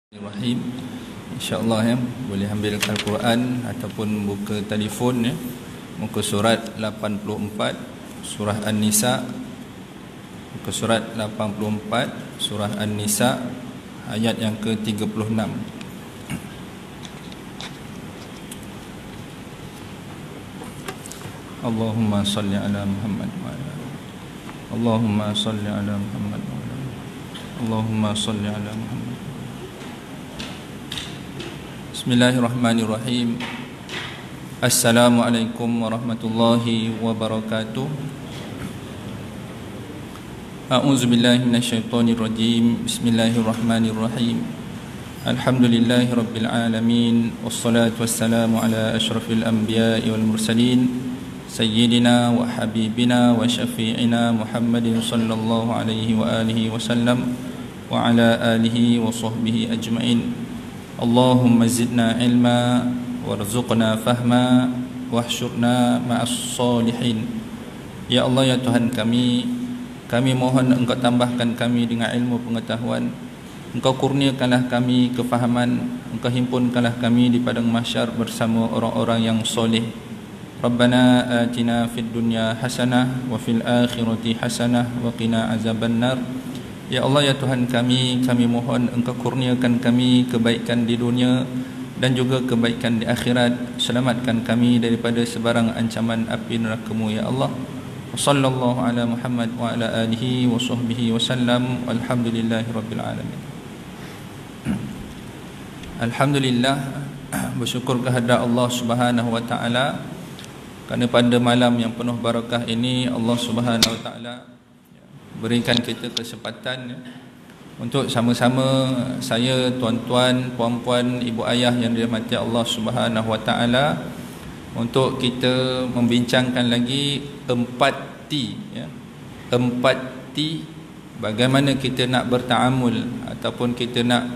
Bismillahirrahmanirrahim. InsyaAllah ya, boleh ambil Al-Quran ataupun buka telefon ya. Muka surat 84 surah An-Nisa. Muka surat 84 surah An-Nisa ayat yang ke-36. Allahumma salli ala Muhammad wa ala Allahumma salli ala Muhammad wa ala Allahumma salli ala Muhammad. Bismillahirrahmanirrahim. Assalamualaikum warahmatullahi wabarakatuh. A'udzubillahi minasyaitonirrajim. Bismillahirrahmanirrahim. Alhamdulillahi rabbil alamin. Wassalatu wassalamu ala asyrafil anbiya'i wal mursalin, sayyidina wa habibina wa syafi'ina Muhammadin sallallahu alaihi wa alihi wasallam wa ala alihi wa sahbihi ajma'in. Allahumma zidna ilma warzuqna fahma wahsyurna ma'as solihin. Ya Allah, ya Tuhan kami mohon Engkau tambahkan kami dengan ilmu pengetahuan, Engkau kurniakanlah kami kefahaman, Engkau himpunkanlah kami di padang mahsyar bersama orang-orang yang soleh. Rabbana atina fid dunya hasanah wa fil akhirati hasanah wa qina azabannar. Ya Allah, ya Tuhan kami mohon Engkau kurniakan kami kebaikan di dunia dan juga kebaikan di akhirat. Selamatkan kami daripada sebarang ancaman api neraka-Mu ya Allah. Wassallallahu ala Muhammad wa ala alihi wa sahbihi wasallam. Walhamdulillahirabbil alamin. Alhamdulillah, bersyukur kehadrat Allah Subhanahu wa taala kerana pada malam yang penuh barakah ini Allah Subhanahu wa taala berikan kita kesempatan untuk sama-sama saya, tuan-tuan, puan-puan, ibu ayah yang dirahmati Allah Subhanahu wa taala, untuk kita membincangkan lagi 4T ya. 4T bagaimana kita nak bertaamul ataupun kita nak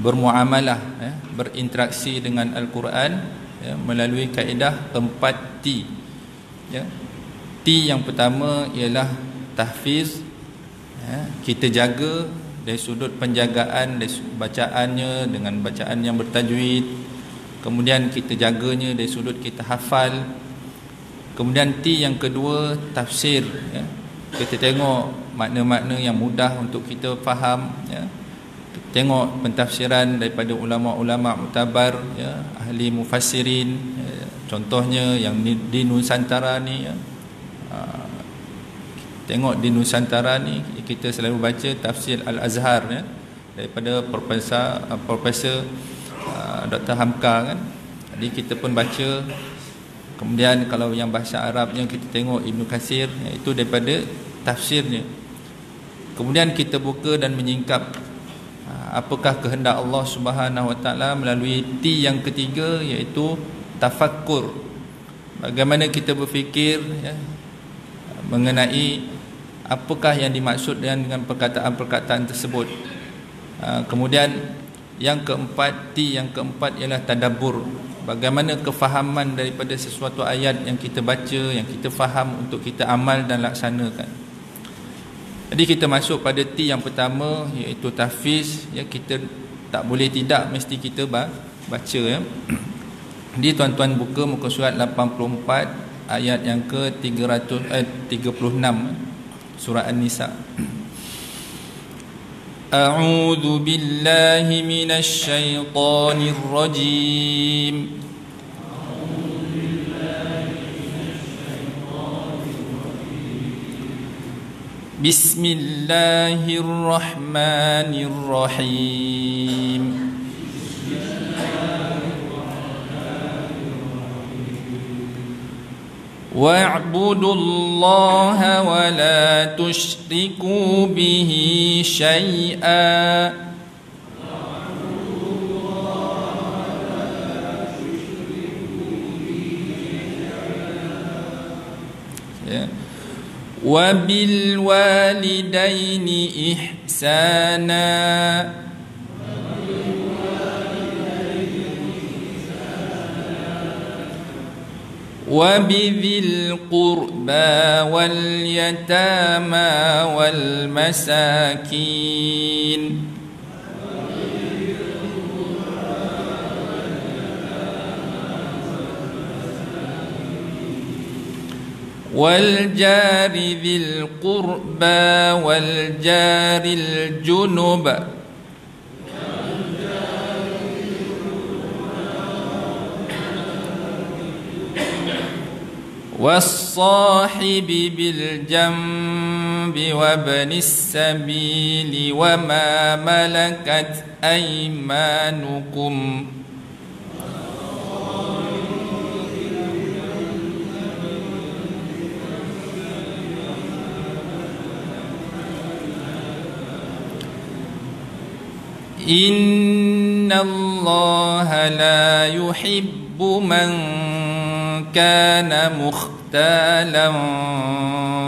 bermuamalah ya, berinteraksi dengan Al-Quran ya, melalui kaedah 4T ya. T yang pertama ialah tahfiz ya, kita jaga dari sudut penjagaan, dari bacaannya dengan bacaan yang bertajwid. Kemudian kita jaganya dari sudut kita hafal. Kemudian T yang kedua, tafsir ya. Kita tengok makna-makna yang mudah untuk kita faham ya. Tengok pentafsiran daripada ulama-ulama muktabar ya, ahli mufassirin ya. Contohnya yang di Nusantara ni ya. Tengok di Nusantara ni kita selalu baca tafsir Al-Azhar ya, daripada Profesor Dr. Hamka kan. Jadi kita pun baca. Kemudian kalau yang bahasa Arabnya kita tengok Ibn Katsir ya, itu daripada tafsirnya. Kemudian kita buka dan menyingkap apakah kehendak Allah Subhanahu wa taala melalui T yang ketiga, iaitu tafakkur. Bagaimana kita berfikir ya, mengenai apakah yang dimaksud dengan perkataan-perkataan tersebut. Kemudian yang keempat, T yang keempat ialah tadabbur. Bagaimana kefahaman daripada sesuatu ayat yang kita baca, yang kita faham untuk kita amal dan laksanakan. Jadi kita masuk pada T yang pertama, iaitu tahfiz ya. Kita tak boleh tidak, mesti kita baca ya. Jadi tuan-tuan buka muka surat 84 ayat yang ke-36 surah An-Nisa. A'udzu billahi minasy syaithanir rajim. Bismillahirrahmanirrahim. وَاعْبُدُوا اللَّهَ وَلَا تُشْرِكُوا بِهِ شَيْئًا وَبِالْوَالِدَيْنِ إِحْسَانًا وبذي القربى واليتامى والمساكين والجار ذي القربى والجار الجنب والصاحب بالجنب وابن السبيل وما ملكت أيمانكم إن الله لا يحب من كان مختالا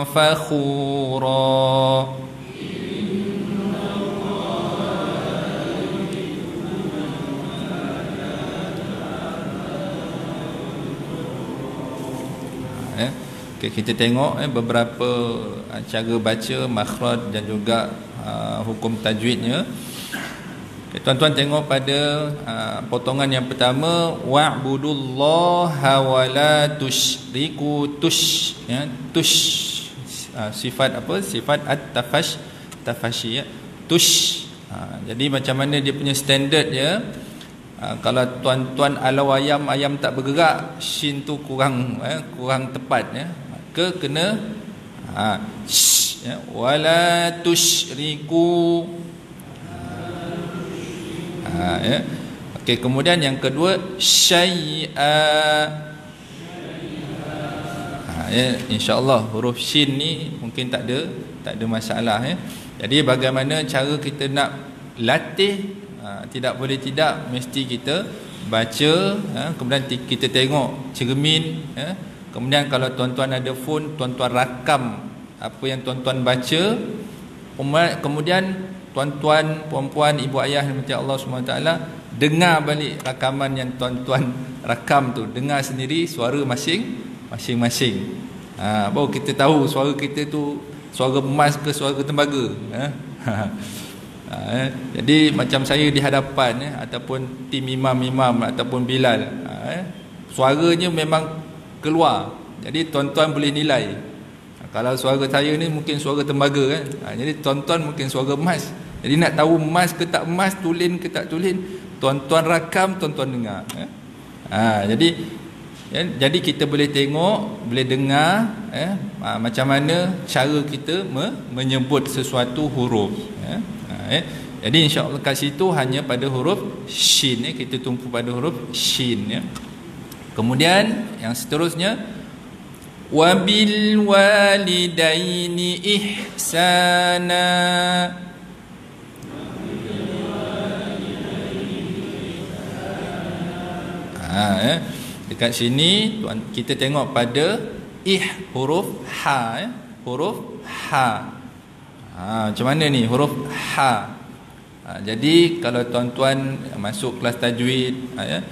فخورا Okay, kita tengok beberapa cara baca makhraj dan juga hukum tajwidnya. Tuan-tuan tengok pada potongan yang pertama, wa'budullaha wa la tusyriku ya, sifat apa? Sifat at-tafashi ya. Jadi macam mana dia punya standard ya? Kalau tuan-tuan alau ayam tak bergerak, shin tu kurang tepat ya. Maka kena ya, wala tusyriku ya. Okey, kemudian yang kedua syai'a ya, insya-Allah huruf shin ni mungkin tak ada masalah ya. Jadi bagaimana cara kita nak latih, tidak boleh tidak mesti kita baca ya. Kemudian kita tengok cermin ya. Kemudian kalau tuan-tuan ada phone, tuan-tuan rakam apa yang tuan-tuan baca. Kemudian tuan-tuan, puan-puan, ibu ayah yang mati Allah SWT, dengar balik rakaman yang tuan-tuan rakam tu, dengar sendiri suara masing-masing. Baru kita tahu suara kita tu suara emas ke suara tembaga. Jadi macam saya di hadapan ataupun tim imam-imam ataupun Bilal, suaranya memang keluar. Jadi tuan-tuan boleh nilai. Kalau suara saya ni mungkin suara tembaga kan. Jadi tuan-tuan mungkin suara emas. Jadi nak tahu emas ke tak emas, tulen ke tak tulen, tuan-tuan rakam, tuan-tuan dengar. Jadi kita boleh tengok, boleh dengar macam mana cara kita menyebut sesuatu huruf. Jadi insya-Allah kat situ hanya pada huruf shin kita tumpu pada huruf shin ya. Kemudian yang seterusnya wabil walidaini ihsana. Dekat sini kita tengok pada huruf ha ya. Huruf ha. Macam mana ni huruf ha? Jadi kalau tuan-tuan masuk kelas tajwid ya,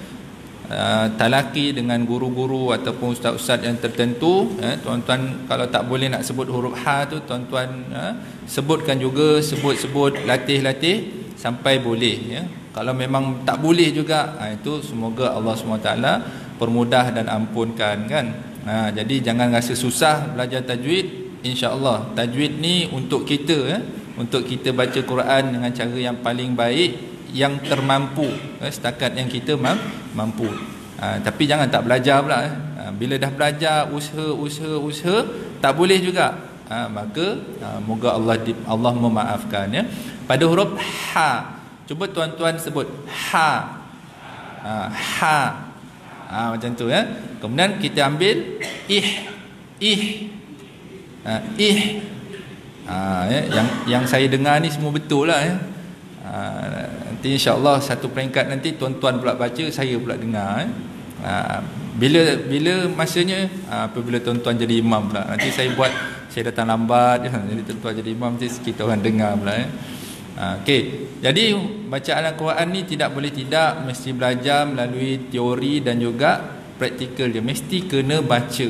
talaki dengan guru-guru ataupun ustaz-ustaz yang tertentu tuan-tuan kalau tak boleh nak sebut huruf ha tu, tuan-tuan sebutkan juga, sebut latih sampai boleh ya. Kalau memang tak boleh juga, itu semoga Allah SWT permudah dan ampunkan kan. Jadi jangan rasa susah belajar tajwid. InsyaAllah tajwid ni untuk kita untuk kita baca Quran dengan cara yang paling baik, yang termampu setakat yang kita mampu. Tapi jangan tak belajar pula. Bila dah belajar usaha tak boleh juga, maka moga Allah memaafkan ya. Pada huruf ha, cuba tuan-tuan sebut ha. Macam tu ya. Kemudian kita ambil yang saya dengar ni semua betul lah ya. Nanti insya-Allah satu peringkat nanti tuan-tuan pula baca, saya pula dengar bila masanya apabila tuan-tuan jadi imam pula. Nanti saya datang lambat jadi tuan-tuan jadi imam, nanti kita orang dengar pula ya. Okey. Jadi bacaan Al-Quran ni tidak boleh tidak, mesti belajar melalui teori dan juga praktikal dia. Mesti kena baca.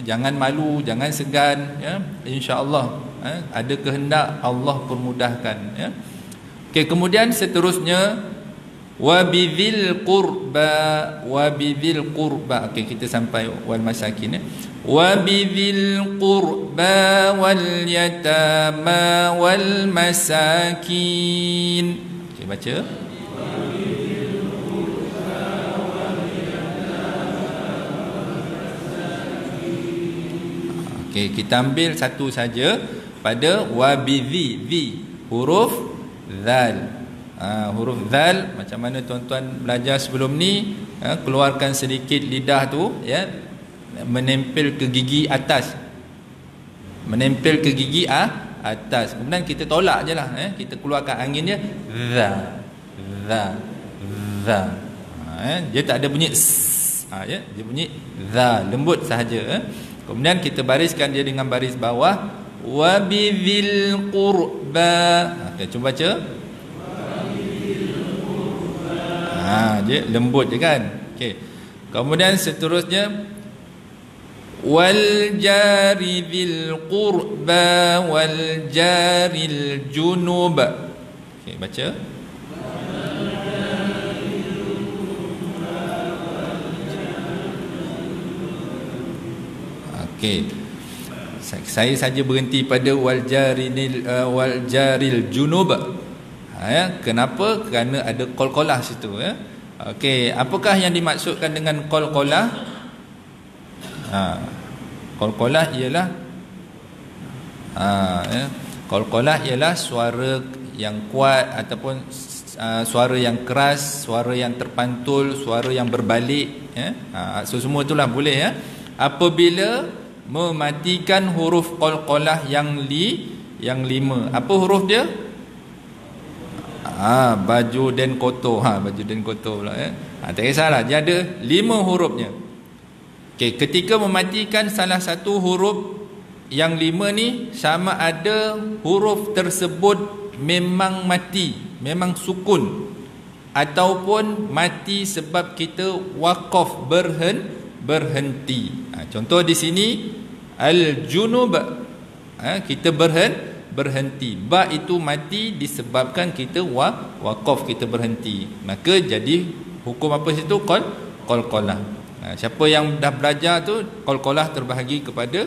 Jangan malu, jangan segan ya. Insya-Allah ada kehendak Allah permudahkan ya. Okey, kemudian seterusnya wabidzil qurba. Okey, kita sampai wal masakin ya. wa bidzil qurba wal yatama wal masakin. Okay, baca. Okay, kita ambil satu saja pada wabidhi, huruf zal. Huruf zal, macam mana tuan-tuan belajar sebelum ni, keluarkan sedikit lidah tu, ya, menempel ke gigi atas, menempel ke gigi atas. Kemudian kita tolak je lah, kita keluarkan angin dia, za. Dia tak ada bunyi ya, dia bunyi za, lembut sahaja. Kemudian kita bariskan dia dengan baris bawah, wabidhil qurba. Okay, cuba baca. Dia lembut je kan. Okay. Kemudian seterusnya, wal jari dzil qurba wal jaril junub. Okay, baca. Okay. Saya saja berhenti pada wal jaril junub. Kenapa? Kerana ada qalqalah situ, ya. Okey, apakah yang dimaksudkan dengan qalqalah? Qalqalah ialah qalqalah ialah suara yang kuat ataupun suara yang keras, suara yang terpantul, suara yang berbalik, ya. Semua itulah boleh, ya. Apabila mematikan huruf qalqalah yang lima. Apa huruf dia? Baju dan kotor. Baju dan kotor pula, ya. Tak kisahlah, dia ada 5 hurufnya. Okey, ketika mematikan salah satu huruf yang 5 ni, sama ada huruf tersebut memang mati, memang sukun, ataupun mati sebab kita waqaf, berhenti. Contoh di sini al-junub, kita berhenti. Ba itu mati disebabkan kita waqaf, kita berhenti. Maka jadi hukum apa situ? Qalqalah. Siapa yang dah belajar tu, qalqalah terbahagi kepada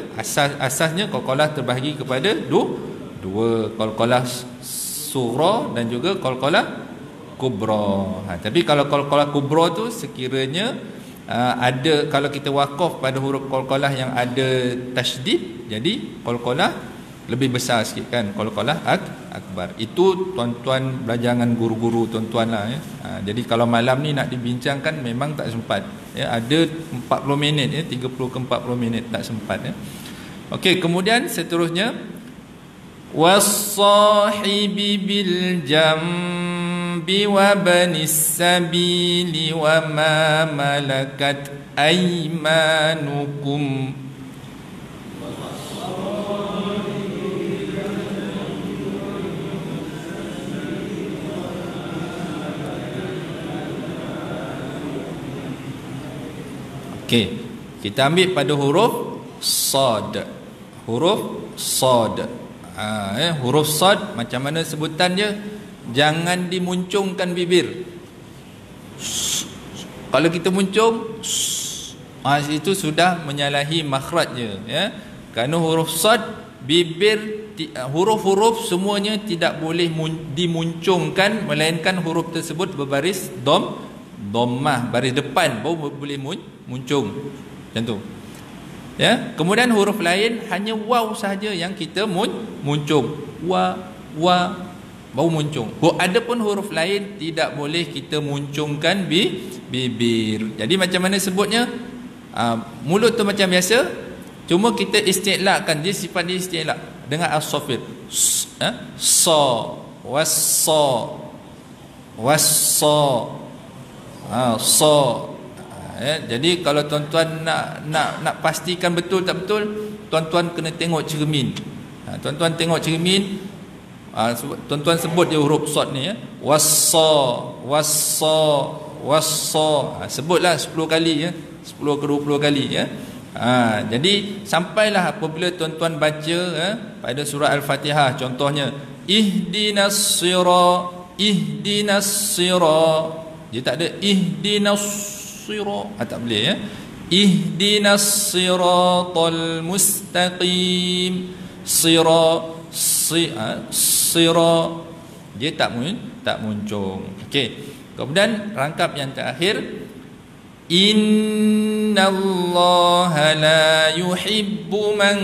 asasnya qalqalah terbahagi kepada dua, qalqalah sughra dan juga qalqalah kubra. Tapi kalau qalqalah kubra tu sekiranya ada, kalau kita waqaf pada huruf qalqalah yang ada tasydid, jadi qalqalah lebih besar sikit kan, qalqalah akbar. Itu tuan-tuan belajar dengan guru-guru tuan-tuan lah, ya. Jadi kalau malam ni nak dibincangkan memang tak sempat, ya. Ada 40 minit, ya, 30 ke 40 minit tak sempat, ya. Okey, kemudian seterusnya, was-sahibi bil jambi wa banis sabili wa ma malakat aymanukum. Okey, kita ambil pada huruf sad. Huruf sad. Huruf sad macam mana sebutan dia? Jangan dimuncungkan bibir. Kalau kita muncung, itu sudah menyalahi makhrajnya, ya. Kerana huruf sad, bibir, huruf-huruf semuanya tidak boleh dimuncungkan, melainkan huruf tersebut berbaris dhammah, baris depan baru boleh muncung, macam tu, ya. Kemudian huruf lain hanya waw sahaja yang kita muncung, wa baru muncung. Adapun huruf lain tidak boleh kita muncungkan bibir. Jadi macam mana sebutnya? Mulut tu macam biasa, cuma kita istilahkan, dia sifat dia istilah dengan as-safir, ya. Jadi kalau tuan-tuan nak pastikan betul tak betul, tuan-tuan kena tengok cermin. Tuan-tuan tengok cermin, tuan-tuan sebut je huruf sad ni, ya. Sebutlah 10 kali, ya. 10 ke 20 kali, ya. Jadi sampailah apabila tuan-tuan baca, ya, pada surah Al-Fatihah contohnya, ihdinas sira, dia tak ada ihdinas sira, tak boleh, ya. ihdinas siratal mustaqim. Sira dia tak muncung. Okey. Kemudian rangkap yang terakhir, innallaha la yuhibbu man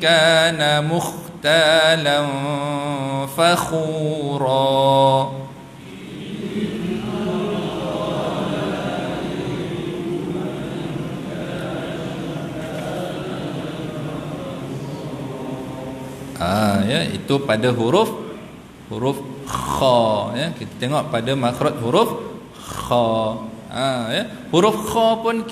kana mukhtalan fakhura. Ya, itu pada huruf kha, ya. Kita tengok pada makhraj huruf kha. Ya. Huruf kha pun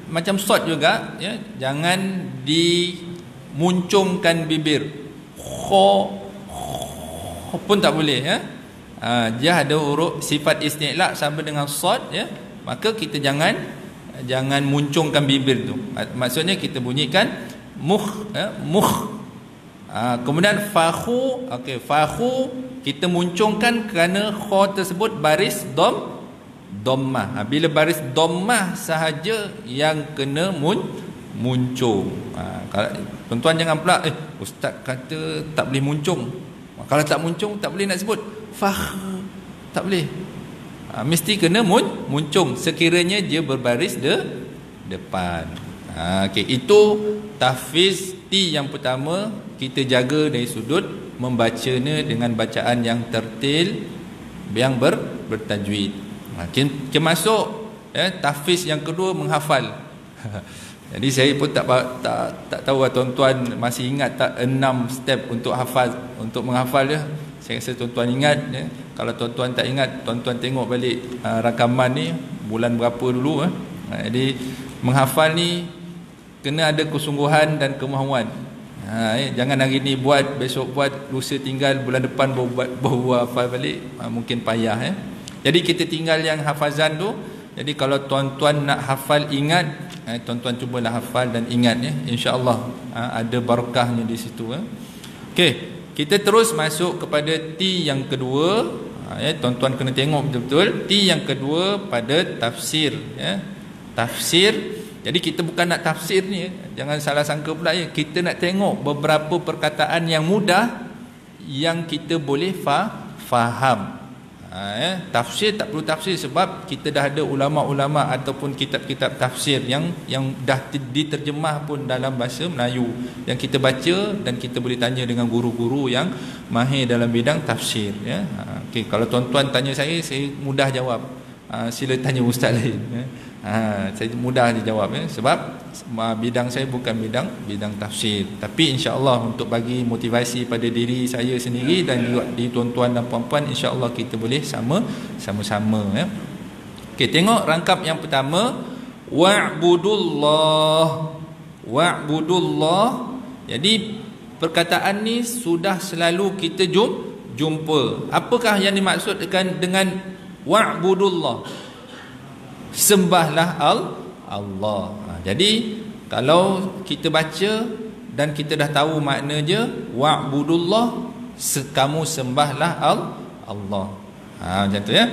macam short juga, ya. Jangan dimuncungkan bibir. Kha pun tak boleh, ya. Dia ada huruf sifat isti'la sama dengan short, ya. Maka kita jangan muncungkan bibir tu. Maksudnya kita bunyikan mukh, ya, mukh. Kemudian fakhu, okey, fakhu kita muncungkan kerana kha tersebut baris dhammah. Bila baris dhammah sahaja yang kena muncung. Kalau tuan-tuan jangan pula ustaz kata tak boleh muncung. Kalau tak muncung tak boleh nak sebut fakh, tak boleh. Mesti kena muncung sekiranya dia berbaris depan. Okey, itu tahfiz T yang pertama. Kita jaga dari sudut membacanya dengan bacaan yang tertil, yang bertajwid. Masuk, ya, tahfiz yang kedua, menghafal. Jadi saya pun tak tahu tuan-tuan masih ingat tak 6 step untuk menghafal dia. Saya rasa tuan-tuan ingat, ya. Kalau tuan-tuan tak ingat, tuan-tuan tengok balik rakaman ni bulan berapa dulu. Jadi menghafal ni kena ada kesungguhan dan kemahuan. Jangan hari ni buat, besok buat, lusa tinggal, bulan depan baru hafal balik. Mungkin payah, ya. Jadi kita tinggal yang hafazan tu. Jadi kalau tuan-tuan nak hafal ingat, tuan-tuan cubalah hafal dan ingat, ya. InsyaAllah ada barakahnya di situ, ya. Okey, kita terus masuk kepada T yang kedua. Tuan-tuan kena tengok betul-betul. T yang kedua pada tafsir, ya. Tafsir. Jadi kita bukan nak tafsir ni, jangan salah sangka pula, ya. Kita nak tengok beberapa perkataan yang mudah yang kita boleh faham. Tafsir tak perlu tafsir sebab kita dah ada ulama-ulama ataupun kitab-kitab tafsir yang dah diterjemah pun dalam bahasa Melayu yang kita baca dan kita boleh tanya dengan guru-guru yang mahir dalam bidang tafsir, ya. Okey, kalau tuan-tuan tanya saya mudah jawab. Sila tanya ustaz lain, ya. Saya mudah dijawab, ya, sebab bidang saya bukan bidang tafsir. Tapi insya-Allah untuk bagi motivasi pada diri saya sendiri dan juga di tuan-tuan dan puan-puan, insya-Allah kita boleh sama-sama, ya. Okey, tengok rangkap yang pertama, wa'budullah. Jadi perkataan ni sudah selalu kita jumpa. Apakah yang dimaksudkan dengan wa'budullah? Sembahlah Allah. Jadi kalau kita baca dan kita dah tahu makna dia, wa'budullah, kamu sembahlah Allah. Macam tu, ya.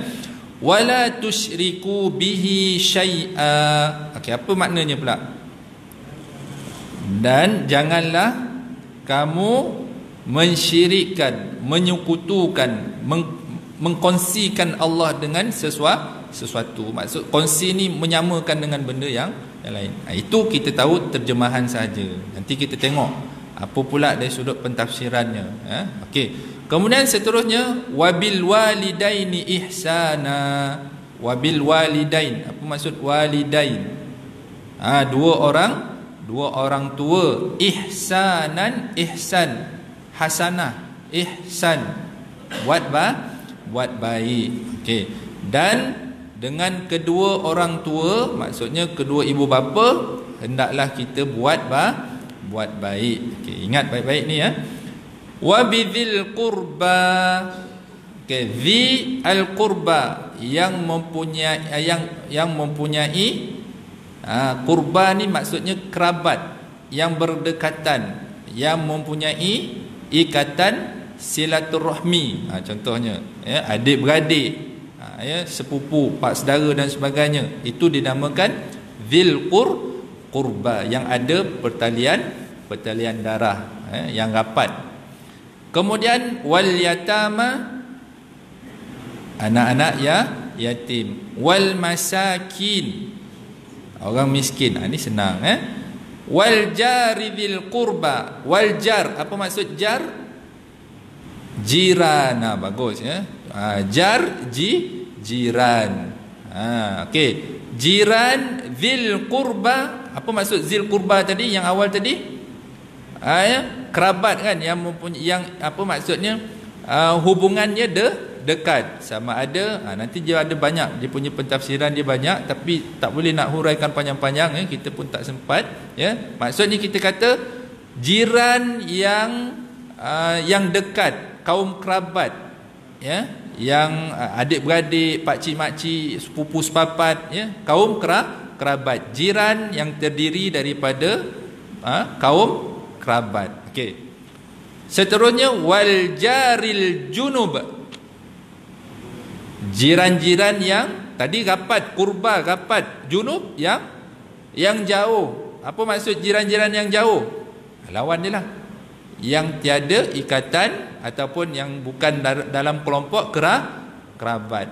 Wala tusyriku bihi syai'a. Okey, apa maknanya pula? Dan janganlah kamu mensyirikkan, menyekutukan, mengkongsikan Allah dengan sesuatu. Maksud kongsi ni menyamakan dengan benda yang lain. Itu kita tahu terjemahan saja. Nanti kita tengok apa pula dari sudut pentafsirannya, ya. Okey. Kemudian seterusnya, wabil walidaini ihsana. Wabil walidain. Apa maksud walidain? Dua orang tua. Ihsanan, ihsan, hasanah, ihsan, buat baik. Okey. Dan dengan kedua orang tua, maksudnya kedua ibu bapa, hendaklah kita buat baik. Okey, ingat baik-baik ni, ya. Wa bidzil qurba. Okey, zi al qurba, yang mempunyai qurba ni maksudnya kerabat yang berdekatan, yang mempunyai ikatan silaturahmi. Contohnya, ya, adik beradik, ya, sepupu, pak saudara dan sebagainya. Itu dinamakan dzil qurba, yang ada pertalian darah, yang rapat. Kemudian wal yatama, anak-anak yatim, wal masakin, orang miskin. Ini senang, wal jari dzil qurba. Wal jar, apa maksud jar? Jiran. Bagus, jar jiran. Okey, jiran dzil qurba. Apa maksud dzil qurba tadi, yang awal tadi? Kerabat kan, yang apa maksudnya, hubungannya dekat. Sama ada, nanti dia ada banyak, dia punya pentafsiran dia banyak, tapi tak boleh nak huraikan panjang-panjang, kita pun tak sempat, Maksudnya kita kata jiran yang dekat, kaum kerabat, yang adik-beradik, pakcik-makcik, sepupu sepapat, kaum kerabat. Jiran yang terdiri daripada kaum kerabat. Okey. Seterusnya wal jaril junub. Jiran-jiran yang tadi rapat, kurba rapat, junub yang jauh. Apa maksud jiran-jiran yang jauh? Lawan dia lah. Yang tiada ikatan ataupun yang bukan dalam kelompok kerabat.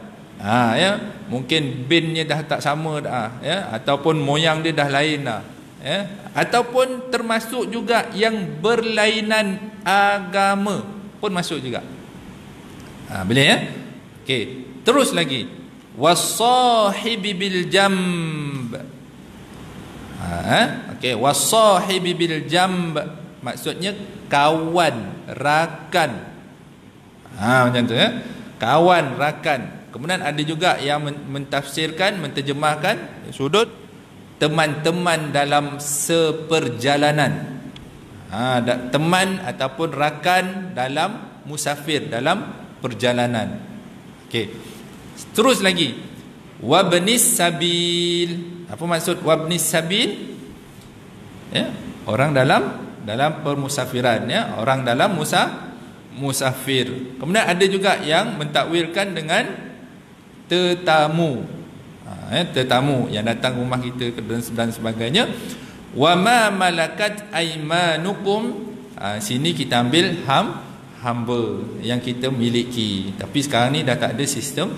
Mungkin binnya dah tak sama dah, ataupun moyang dia dah lain dah, ataupun termasuk juga yang berlainan agama pun masuk juga. Boleh, okey. Terus lagi, wasahibi bil jamb. Okey, wasahibi bil jamb maksudnya kawan, rakan. Macam tu, kawan, rakan. Kemudian ada juga yang mentafsirkan, menterjemahkan sudut teman-teman dalam seperjalanan. Teman ataupun rakan dalam musafir, dalam perjalanan. Okey. Terus lagi, wabnis sabil. Apa maksud wabnis sabil? Orang dalam permusafiran, orang dalam musafir. Kemudian ada juga yang mentakwilkan dengan tetamu, tetamu yang datang rumah kita dan sebagainya. Wa ma malakat aymanukum, sini kita ambil hamba yang kita miliki, tapi sekarang ni dah tak ada sistem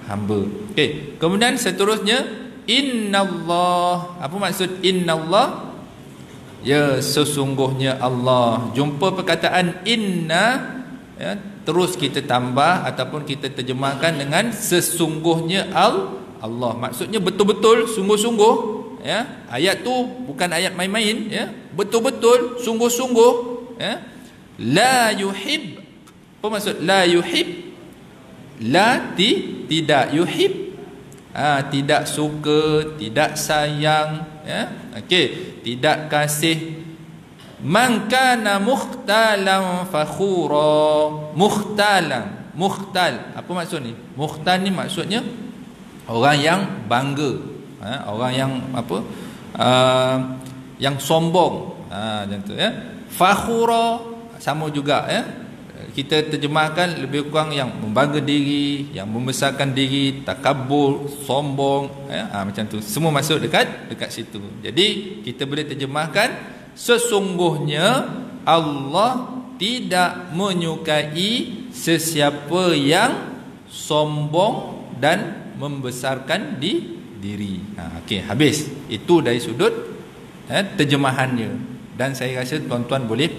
hamba. Okey. Kemudian seterusnya innallah. Apa maksud innallah? Ya, sesungguhnya Allah. Jumpa perkataan inna, terus kita tambah ataupun kita terjemahkan dengan sesungguhnya Allah. Maksudnya betul-betul, sungguh-sungguh, ayat tu bukan ayat main-main, betul-betul, sungguh-sungguh, la yuhib. Apa maksud la yuhib? La tidak, yuhib tidak suka, tidak sayang, okey, tidak kasih. Man kana mukhtalan fakhura. Mukhtal, apa maksud ni? Mukhtal ni maksudnya orang yang bangga, orang yang apa, yang sombong, macam tu, fakhura sama juga, kita terjemahkan lebih kurang yang membangga diri, yang membesarkan diri, takabur, sombong, macam tu. Semua masuk dekat situ. Jadi kita boleh terjemahkan sesungguhnya Allah tidak menyukai sesiapa yang sombong dan membesarkan diri. Okey, habis. Itu dari sudut terjemahannya, dan saya rasa tuan-tuan boleh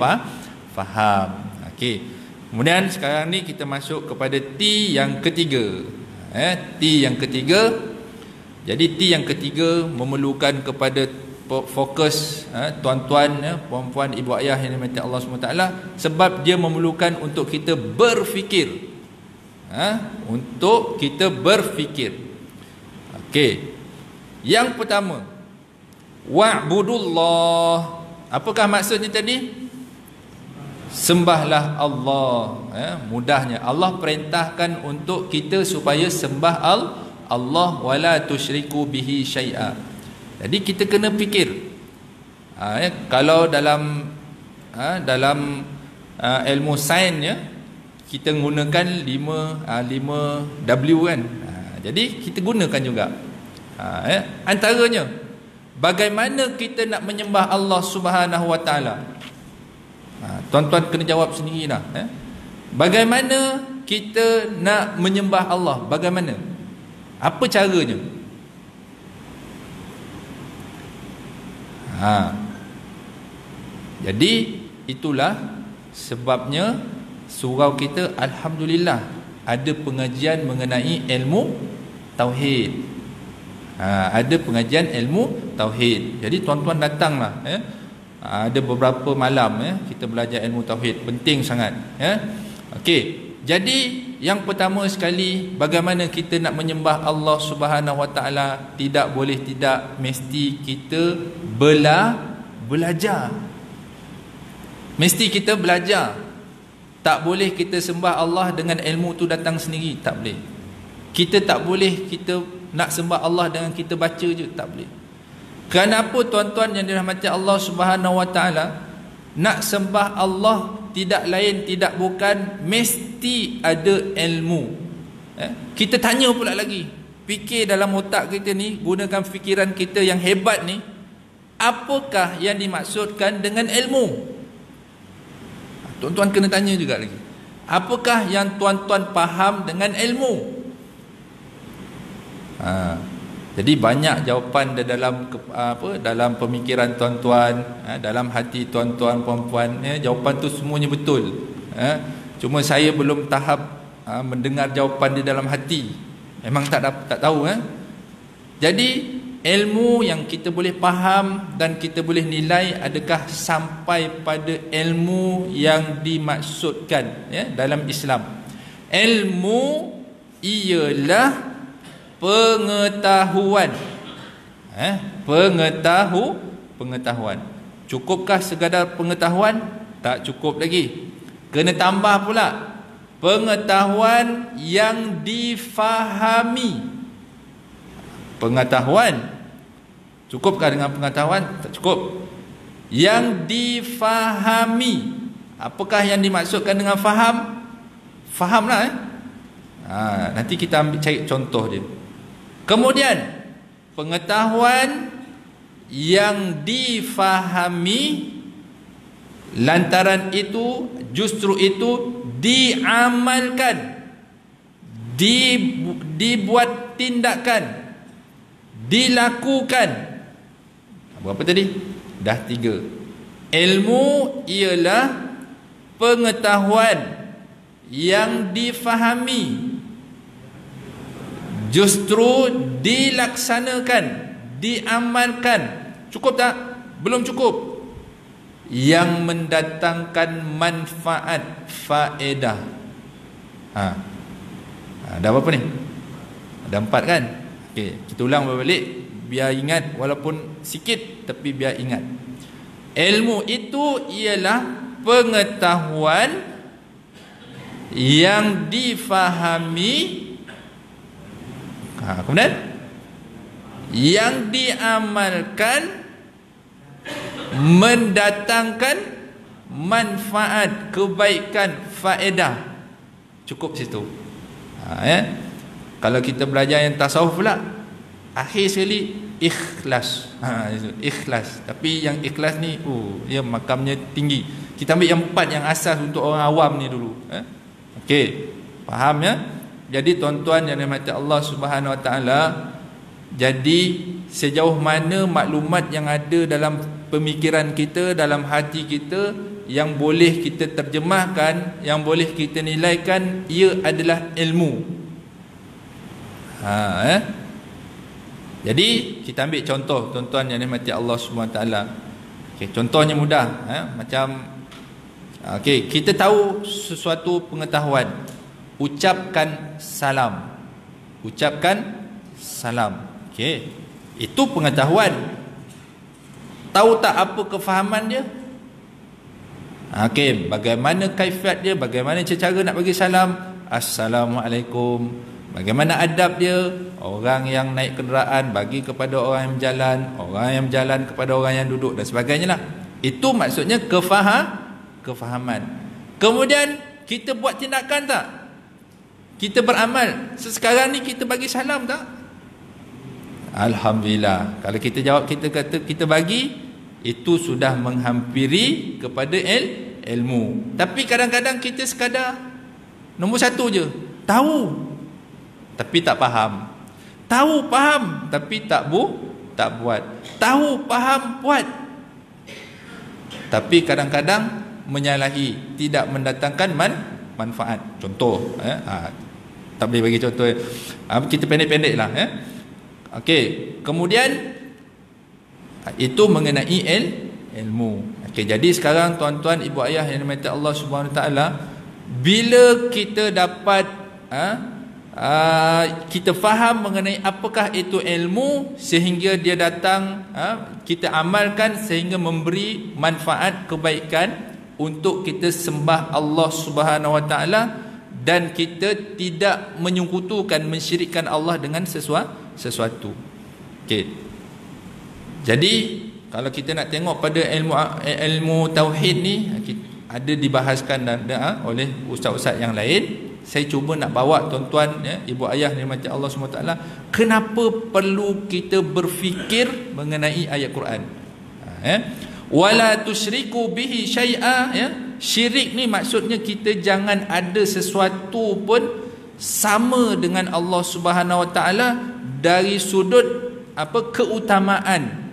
faham. Okey. Kemudian sekarang ni kita masuk kepada T yang ketiga. T yang ketiga. Jadi T yang ketiga memerlukan kepada fokus tuan-tuan, puan-puan, ibu ayah yang dirahmati Allah SWT, sebab dia memerlukan untuk kita berfikir. Untuk kita berfikir. Okey. Yang pertama, wa'budullah. Apakah maksudnya tadi? Sembahlah Allah. Mudahnya Allah perintahkan untuk kita supaya sembah Allah, wala tusyriku bihi syai'a. Jadi kita kena fikir. Kalau dalam ilmu sains, kita gunakan 5W kan. Jadi kita gunakan juga. Antaranya bagaimana kita nak menyembah Allah Subhanahu Wa Taala? Tuan-tuan kena jawab sendirilah. Bagaimana kita nak menyembah Allah? Bagaimana? Apa caranya? Jadi itulah sebabnya surau kita alhamdulillah ada pengajian mengenai ilmu tauhid. Ada pengajian ilmu tauhid. Jadi tuan-tuan datanglah, ada beberapa malam kita belajar ilmu tauhid, penting sangat. Okey. Jadi yang pertama sekali, bagaimana kita nak menyembah Allah Subhanahu Wa Taala? Tidak boleh tidak, mesti kita belajar. Mesti kita belajar. Tak boleh kita sembah Allah dengan ilmu tu datang sendiri, tak boleh. Kita tak boleh kita nak sembah Allah dengan kita baca je, tak boleh. Kenapa tuan-tuan yang dirahmati Allah Subhanahu Wa Taala? Nak sembah Allah tidak lain tidak bukan mesti ada ilmu. Kita tanya pula lagi, fikir dalam otak kita ni, gunakan fikiran kita yang hebat ni, apakah yang dimaksudkan dengan ilmu? Tuan-tuan kena tanya juga lagi, apakah yang tuan-tuan faham dengan ilmu? Jadi banyak jawapan dalam dalam pemikiran tuan-tuan, dalam hati tuan-tuan puan-puan, jawapan tu semuanya betul. Cuma saya belum tahap mendengar jawapan di dalam hati. Memang tak tahu. Jadi ilmu yang kita boleh faham dan kita boleh nilai adakah sampai pada ilmu yang dimaksudkan dalam Islam. Ilmu ialah pengetahuan. Pengetahuan. Cukupkah sekadar pengetahuan? Tak cukup lagi. Kena tambah pula pengetahuan yang difahami. Pengetahuan. Cukupkah dengan pengetahuan? Tak cukup. Yang difahami. Apakah yang dimaksudkan dengan faham? Fahamlah. Nanti kita cari contoh dia. Kemudian pengetahuan yang difahami, lantaran itu justru itu diamalkan, dibuat tindakan, dilakukan. Berapa tadi? Dah 3. Ilmu ialah pengetahuan yang difahami, justru dilaksanakan, diamalkan. Cukup tak? Belum cukup. Yang mendatangkan manfaat, faedah. Ada berapa ni? Ada 4 kan? Okey, kita ulang balik biar ingat, walaupun sikit tapi biar ingat. Ilmu itu ialah pengetahuan yang difahami, kemudian yang diamalkan, mendatangkan manfaat, kebaikan, faedah. Cukup situ. Kalau kita belajar yang tasawuf pula, akhir sekali ikhlas. Ikhlas. Tapi yang ikhlas ni dia makamnya tinggi. Kita ambil yang 4 yang asas untuk orang awam ni dulu. Okey, faham ya? Jadi tuan-tuan yang dirahmati Allah Subhanahu Wa Taala, jadi sejauh mana maklumat yang ada dalam pemikiran kita, dalam hati kita, yang boleh kita terjemahkan, yang boleh kita nilaikan, ia adalah ilmu. Jadi kita ambil contoh tuan-tuan yang dirahmati Allah Subhanahu Wa Taala. Okey, contohnya mudah, macam kita tahu sesuatu pengetahuan. Ucapkan salam. Ucapkan salam. Okey, itu pengetahuan. Tahu tak apa kefahaman dia? Okey, bagaimana kaifiat dia, bagaimana cara nak bagi salam? Assalamualaikum. Bagaimana adab dia? Orang yang naik kenderaan bagi kepada orang yang berjalan, orang yang berjalan kepada orang yang duduk dan sebagainya lah. Itu maksudnya kefahaman. Kemudian kita buat tindakan tak? Kita beramal. Sekarang ni kita bagi salam tak? Alhamdulillah. Kalau kita jawab, kita kata kita bagi, itu sudah menghampiri kepada ilmu. Tapi kadang-kadang kita sekadar nombor satu je, tahu tapi tak faham. Tahu faham tapi tak buat. Tahu faham buat. Tapi kadang-kadang menyalahi, tidak mendatangkan manfaat. Contoh, tak boleh bagi contoh. Kita pendek-pendek lah. Okey, kemudian itu mengenai ilmu. Okey, jadi sekarang tuan-tuan, ibu ayah yang dimati Allah Subhanahu Wa Taala, bila kita dapat kita faham mengenai apakah itu ilmu, sehingga dia datang, kita amalkan sehingga memberi manfaat kebaikan untuk kita sembah Allah Subhanahu Wa Taala, dan kita tidak menyekutukan, mensyirikkan Allah dengan sesuatu. Okey. Jadi kalau kita nak tengok pada ilmu tauhid ni, ada dibahaskan oleh ustaz-ustaz yang lain. Saya cuba nak bawa tuan-tuan, ibu ayah yang dirahmati Allah SWT, kenapa perlu kita berfikir mengenai ayat Quran. Wala tusyriku bihi syai'a. Syirik ni maksudnya kita jangan ada sesuatu pun sama dengan Allah Subhanahu Wa Taala dari sudut keutamaan.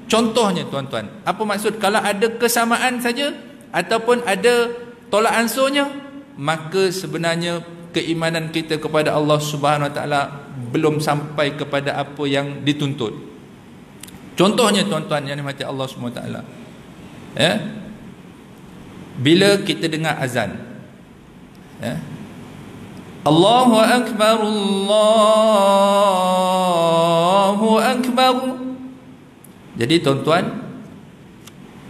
Contohnya tuan-tuan, apa maksud kalau ada kesamaan saja ataupun ada tolak ansurnya, maka sebenarnya keimanan kita kepada Allah Subhanahu Wa Taala belum sampai kepada apa yang dituntut. Contohnya tuan-tuan yang dirahmati Allah Subhanahu Wa Taala, bila kita dengar azan, Allahu Akbar, Allahu Akbar. Jadi tuan-tuan,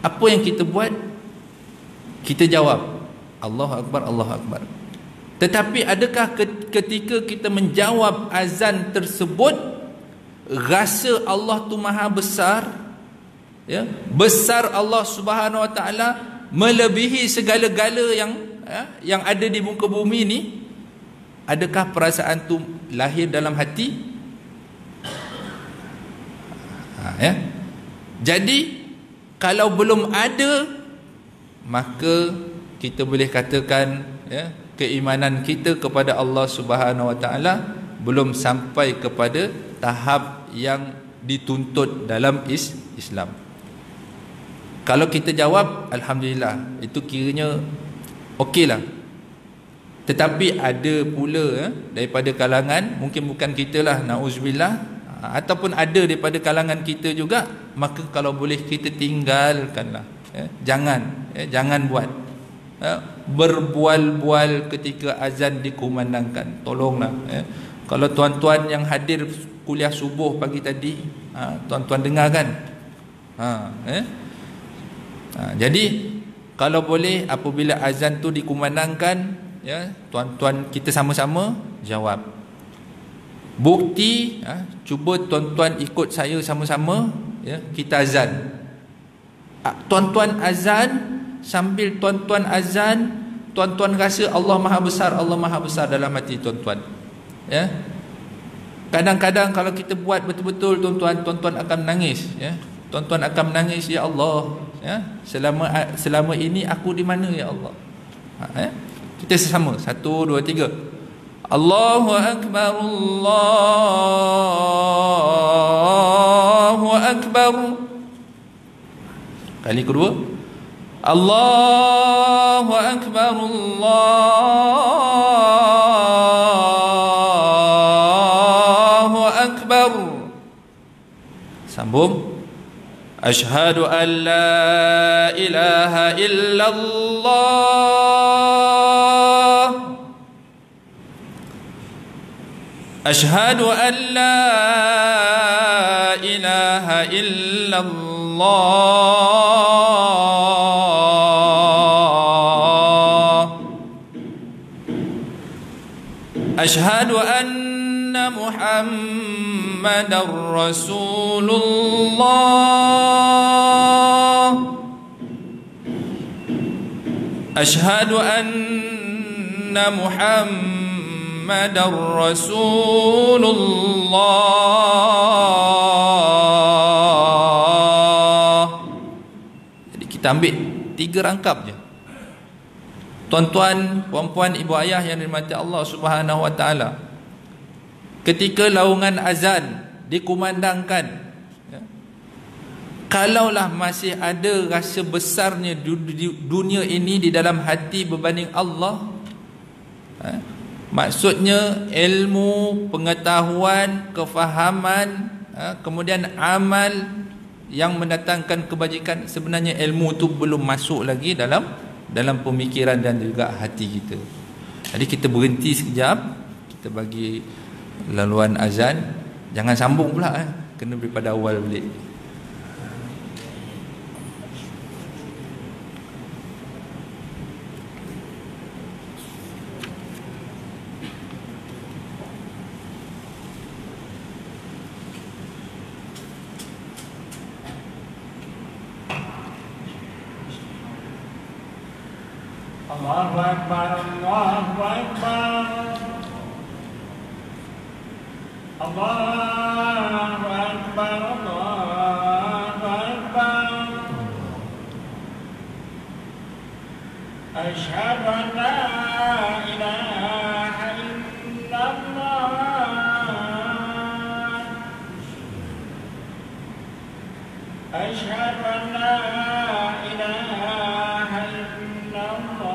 apa yang kita buat? Kita jawab Allahu Akbar, Allahu Akbar. Tetapi adakah ketika kita menjawab azan tersebut, rasa Allah tu maha besar, besar Allah Subhanahu Wa Taala, melebihi segala-gala yang ada di muka bumi ni? Adakah perasaan tu lahir dalam hati? Jadi kalau belum ada, maka kita boleh katakan keimanan kita kepada Allah Subhanahu Wa Taala belum sampai kepada tahap yang dituntut dalam Islam. Kalau kita jawab alhamdulillah, itu kiranya okeylah. Tetapi ada pula daripada kalangan, mungkin bukan kita lah, na'udzubillah, ataupun ada daripada kalangan kita juga, maka kalau boleh kita tinggalkanlah. Jangan buat berbual-bual ketika azan dikumandangkan. Tolonglah. Kalau tuan-tuan yang hadir kuliah subuh pagi tadi, tuan-tuan dengar kan? Jadi kalau boleh apabila azan tu dikumandangkan, tuan-tuan kita sama-sama jawab. Bukti, cuba tuan-tuan ikut saya sama-sama, kita azan. Tuan-tuan azan, sambil tuan-tuan azan, tuan-tuan rasa Allah Maha Besar, Allah Maha Besar dalam hati tuan-tuan. Kadang-kadang kalau kita buat betul-betul, tuan-tuan akan menangis. Tuan-tuan akan menangis, ya Allah, selama ini aku di mana ya Allah? Kita sesama, 1, 2, 3. Allahu Akbar, Allahu Akbar. Kali kedua, Allahu Akbar, Allahu Akbar. Sambung. Asyhadu an la ilaha illallah. Asyhadu an la ilaha illallah. Asyhadu anna Muhammadar Rasulullah. Asyhadu anna Muhammadar Muhammadar Rasulullah. Jadi kita ambil 3 rangkap je. Tuan-tuan, puan-puan, ibu ayah yang dirahmati Allah Subhanahu wa taala, ketika laungan azan dikumandangkan, ya, kalaulah masih ada rasa besarnya dunia ini di dalam hati berbanding Allah, maksudnya ilmu, pengetahuan, kefahaman, kemudian amal yang mendatangkan kebajikan, sebenarnya ilmu itu belum masuk lagi dalam pemikiran dan juga hati kita. Jadi kita berhenti sekejap, kita bagi laluan azan, jangan sambung pula, kena daripada awal balik. Allahu Akbar, Allahu Akbar, Allahu Akbar, Allahu Akbar. Asyhadu an la ilaha illallah, asyhadu an la ilaha illallah.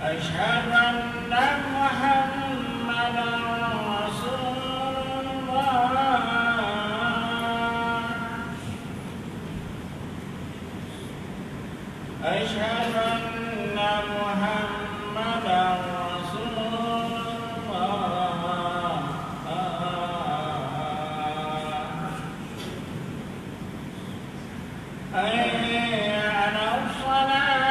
أشهد أن محمدا رسول الله. أشهد أن محمدا رسول الله. حي على الصلاة.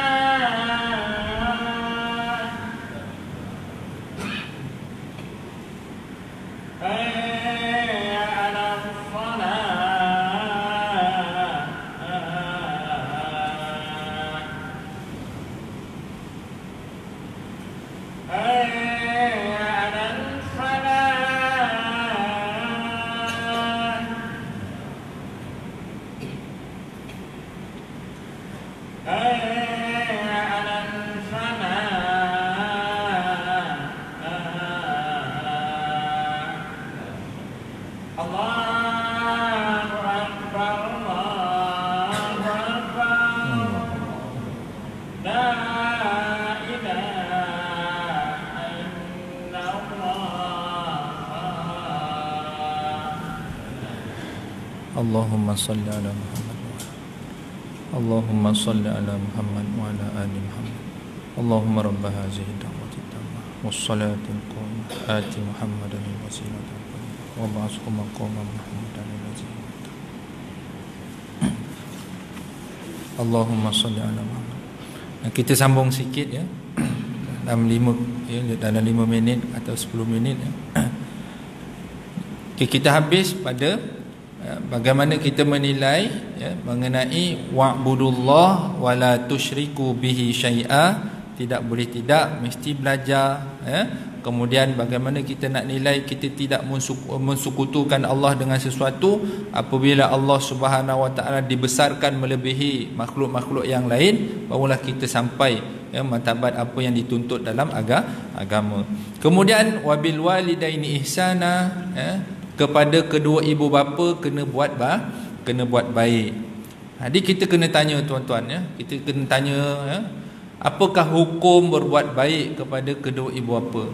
Allahumma salli ala Muhammad Allahumma salli ala Muhammad wa ala ali Muhammad. Allahumma rabba hazihi da'wati tammah was-salati al-qa'imah ati Muhammadan al-wasilata wa ba'athu maqaman mahmudan alladhi wa'ada. Allahumma salli ala Muhammad. Kita sambung sikit, ya, dalam 5 minit atau 10 minit, ya. Okay, kita habis pada bagaimana kita menilai, ya, mengenai wa'budullah wa la tusyriku bihi syai'a. Tidak boleh tidak, mesti belajar, ya. Kemudian bagaimana kita nak nilai kita tidak mensukutukan Allah dengan sesuatu. Apabila Allah Subhanahu wa taala dibesarkan melebihi makhluk-makhluk yang lain, barulah kita sampai, ya, martabat apa yang dituntut dalam agama. Kemudian wabil walidaini ihsana, ya, kepada kedua ibu bapa kena buat baik. Jadi kita kena tanya, tuan-tuan, ya, kita kena tanya, ya, apakah hukum berbuat baik kepada kedua ibu bapa?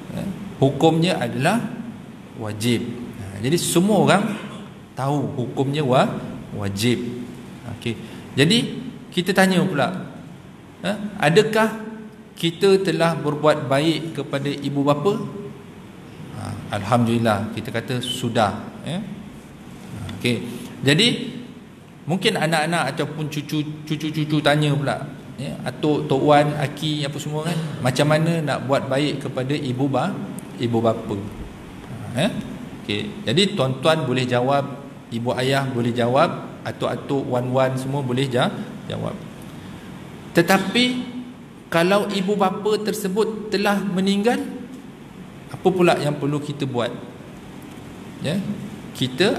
Ya, hukumnya adalah wajib. Jadi semua orang tahu hukumnya wajib. Okey. Jadi kita tanya pula, ya, adakah kita telah berbuat baik kepada ibu bapa? Alhamdulillah, kita kata sudah, ya. Okey. Jadi mungkin anak-anak ataupun cucu-cucu tanya pula, ya, atuk, tok wan, aki apa semua kan, macam mana nak buat baik kepada ibu bapa. Ya. Okey. Jadi tuan-tuan boleh jawab, ibu ayah boleh jawab, atuk-atuk, wan-wan semua boleh jawab. Tetapi kalau ibu bapa tersebut telah meninggal, apa pula yang perlu kita buat? Ya, kita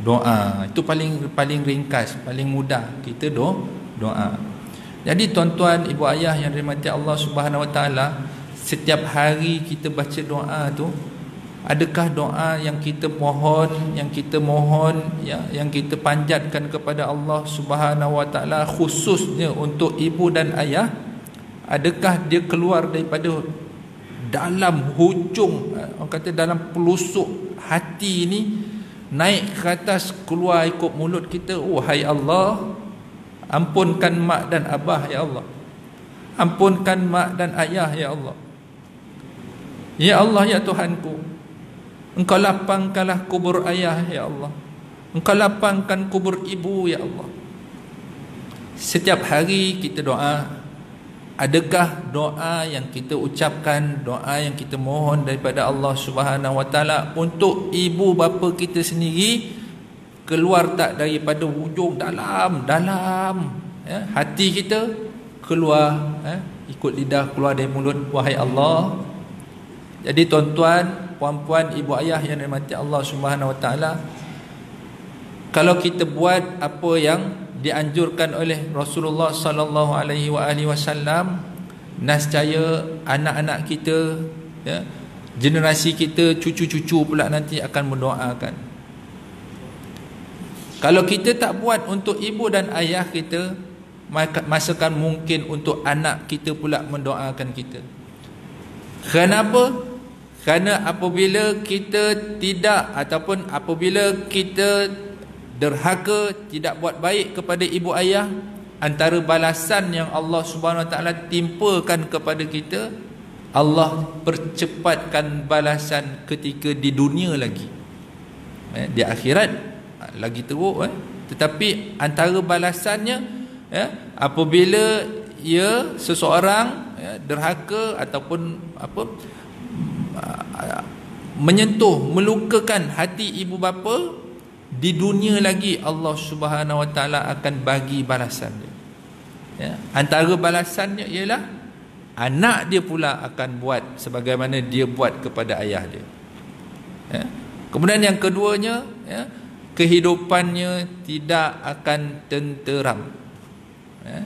doa. Itu paling ringkas, paling mudah. Kita doa. Jadi tuan-tuan, ibu ayah yang dirahmati Allah Subhanahu Wa Taala, setiap hari kita baca doa tu, adakah doa yang kita mohon, yang kita panjatkan kepada Allah Subhanahu Wa Taala khususnya untuk ibu dan ayah, adakah dia keluar daripada dalam hujung, orang kata dalam pelusuk hati ni, naik ke atas, keluar ikut mulut kita, wahai Allah, ampunkan mak dan abah ya Allah, ampunkan mak dan ayah ya Allah, ya Allah ya Tuhanku, Engkau lapangkanlah kubur ayah ya Allah, Engkau lapangkan kubur ibu ya Allah. Setiap hari kita doa. Adakah doa yang kita ucapkan, doa yang kita mohon daripada Allah Subhanahu Wa Taala untuk ibu bapa kita sendiri keluar tak daripada hujung dalam ya, hati kita, keluar ikut lidah, keluar dari mulut, wahai Allah. Jadi tuan-tuan, puan-puan, ibu ayah yang dirahmati Allah Subhanahu Wa Taala, kalau kita buat apa yang dianjurkan oleh Rasulullah sallallahu alaihi wasallam, nescaya anak-anak kita, ya, generasi kita, cucu-cucu pula nanti akan mendoakan. Kalau kita tak buat untuk ibu dan ayah kita, masakan mungkin untuk anak kita pula mendoakan kita. Kenapa? Kerana apabila kita tidak, ataupun apabila kita derhaka, tidak buat baik kepada ibu ayah, antara balasan yang Allah Subhanahu Wa Taala timpakan kepada kita, Allah percepatkan balasan ketika di dunia lagi. Di akhirat lagi teruk, tetapi antara balasannya, apabila seseorang derhaka ataupun menyentuh, melukakan hati ibu bapa, di dunia lagi Allah Subhanahu Wa Taala akan bagi balasan dia. Ya, antara balasannya ialah anak dia pula akan buat sebagaimana dia buat kepada ayah dia. Ya. Kemudian yang keduanya, kehidupannya tidak akan tenteram. Ya.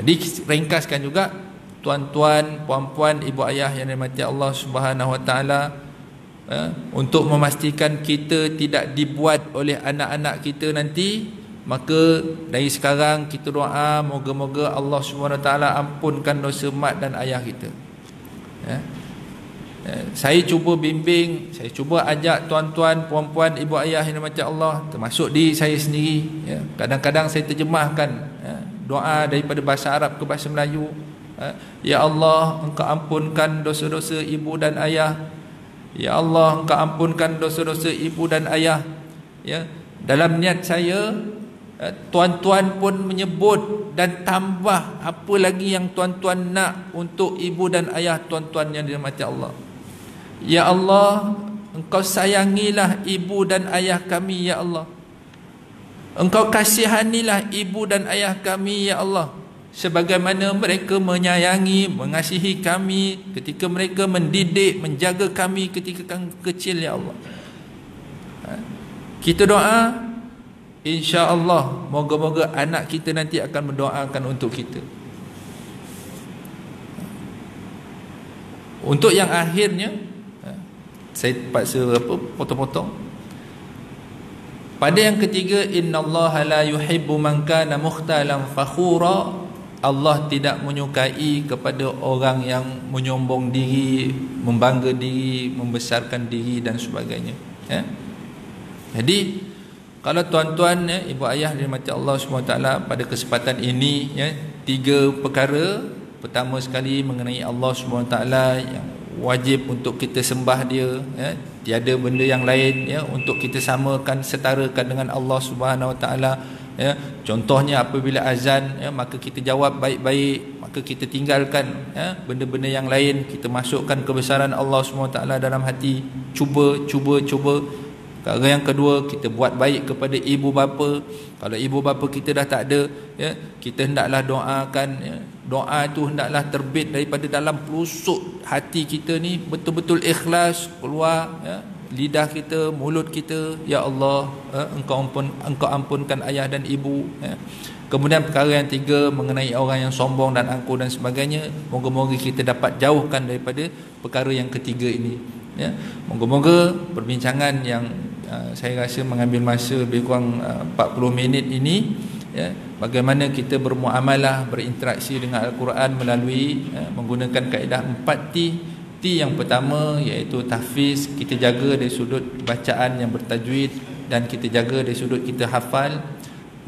Jadi ringkaskan juga, tuan-tuan, puan-puan, ibu ayah yang dirahmati Allah Subhanahu Wa Taala, untuk memastikan kita tidak dibuat oleh anak-anak kita nanti, maka dari sekarang kita doa moga-moga Allah Subhanahu Wa Taala ampunkan dosa mak dan ayah kita. Saya cuba bimbing, saya cuba ajak tuan-tuan, puan-puan, ibu ayah yang dirahmati Allah, termasuk diri saya sendiri. Kadang-kadang saya terjemahkan doa daripada bahasa Arab ke bahasa Melayu. Ya Allah, Engkau ampunkan dosa-dosa ibu dan ayah. Ya Allah, Engkau ampunkan dosa-dosa ibu dan ayah. Ya, dalam niat saya, tuan-tuan pun menyebut dan tambah apa lagi yang tuan-tuan nak untuk ibu dan ayah tuan-tuan yang dirahmati Allah. Ya Allah, Engkau sayangilah ibu dan ayah kami ya Allah. Engkau kasihanilah ibu dan ayah kami ya Allah, sebagaimana mereka menyayangi, mengasihi kami ketika mereka mendidik, menjaga kami ketika kami kecil ya Allah. Kita doa, insya-Allah moga-moga anak kita nanti akan mendoakan untuk kita. Untuk yang akhirnya, saya paksa potong-potong. Pada yang ketiga, innallaha la yuhibbu man kana mukhtalan fakhura. Allah tidak menyukai kepada orang yang menyombong diri, membangga diri, membesarkan diri dan sebagainya. Jadi kalau tuan-tuan, ibu ayah dirahmati Allah SWT, pada kesempatan ini, tiga perkara. Pertama sekali mengenai Allah SWT yang wajib untuk kita sembah dia, tiada benda yang lain untuk kita samakan, setarakan dengan Allah Subhanahu Wa Taala. Contohnya apabila azan, maka kita jawab baik-baik, maka kita tinggalkan benda-benda yang lain, kita masukkan kebesaran Allah SWT dalam hati. Cuba Perkara yang kedua, kita buat baik kepada ibu bapa. Kalau ibu bapa kita dah tak ada, ya, kita hendaklah doakan, ya. Doa itu hendaklah terbit daripada dalam pelusuk hati kita ni, betul-betul ikhlas keluar, ya, lidah kita, mulut kita. Ya Allah, engkau ampunkan ayah dan ibu, ya. Kemudian perkara yang tiga mengenai orang yang sombong dan angkuh dan sebagainya, moga-moga kita dapat jauhkan daripada perkara yang ketiga ini, ya. Moga-moga perbincangan yang saya rasa mengambil masa lebih kurang 40 minit ini, ya, bagaimana kita bermuamalah, berinteraksi dengan Al-Quran melalui menggunakan kaedah 4T. T yang pertama iaitu tahfiz, kita jaga dari sudut bacaan yang bertajwid dan kita jaga dari sudut kita hafal.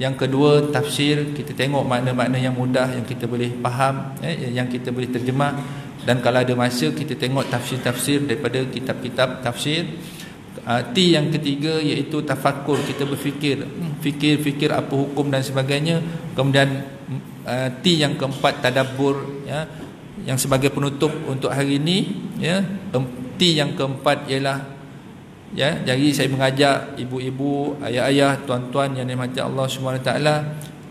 Yang kedua, tafsir, kita tengok makna-makna yang mudah yang kita boleh faham, yang kita boleh terjemah, dan kalau ada masa kita tengok tafsir-tafsir daripada kitab-kitab tafsir. T yang ketiga iaitu tafakkur, kita berfikir, fikir apa hukum dan sebagainya. Kemudian T yang keempat tadabbur, ya, yang sebagai penutup untuk hari ini, ya. T yang keempat ialah, ya, jadi saya mengajak ibu-ibu, ayah-ayah, tuan-tuan yang dirahmati Allah SWT,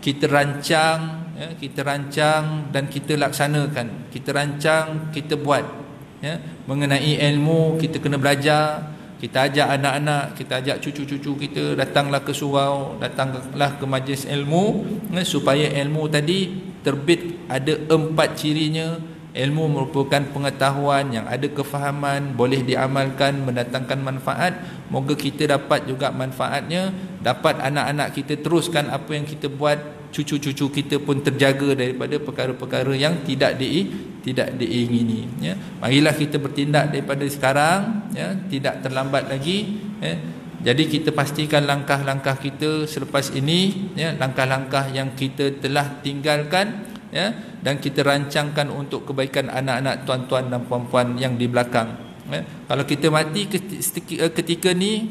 kita rancang, ya, kita rancang dan kita laksanakan. Kita rancang, kita buat, ya, mengenai ilmu. Kita kena belajar. Kita ajak anak-anak, kita ajak cucu-cucu kita, datanglah ke surau, datanglah ke majlis ilmu, ya, supaya ilmu tadi terbit ada 4 cirinya. Ilmu merupakan pengetahuan yang ada kefahaman, boleh diamalkan, mendatangkan manfaat. Moga kita dapat juga manfaatnya, dapat anak-anak kita teruskan apa yang kita buat, cucu-cucu kita pun terjaga daripada perkara-perkara yang tidak diingini, ya. Marilah kita bertindak daripada sekarang, ya, tidak terlambat lagi, ya. Jadi kita pastikan langkah-langkah kita selepas ini, ya, langkah-langkah yang kita telah tinggalkan, ya, dan kita rancangkan untuk kebaikan anak-anak tuan-tuan dan puan-puan yang di belakang, ya. Kalau kita mati ketika ni,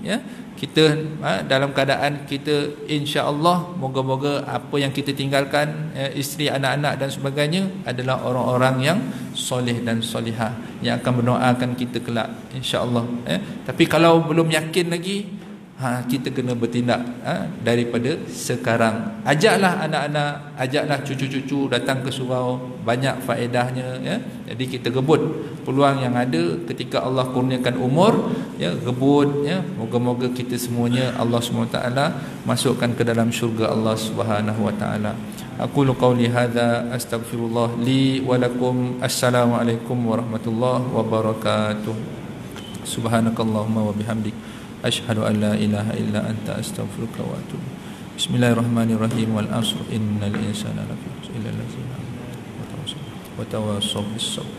ya, kita dalam keadaan kita insya-Allah, moga-moga apa yang kita tinggalkan, ya, isteri, anak-anak dan sebagainya adalah orang-orang yang soleh dan solihah yang akan mendoakan kita kelak insya-Allah, ya. Tapi kalau belum yakin lagi, kita kena bertindak daripada sekarang. Ajaklah anak-anak, ajaklah cucu-cucu datang ke surau, banyak faedahnya, ya. Jadi kita rebut peluang yang ada ketika Allah kurniakan umur, ya, rebut, ya. Moga-moga kita semuanya Allah SWT masukkan ke dalam syurga Allah Subhanahu wa taala. Aqulu qawli hadza astaghfirullah li wa lakum. Assalamualaikum warahmatullahi wabarakatuh. Subhanakallahumma wa bihamdik, asyhadu an la ilaha illa anta astaghfiruka wa atubu. Bismillahirrahmanirrahim. Wal 'asr innal insana lafi khusr illa allazina amanu wa tawassaw bis sabr.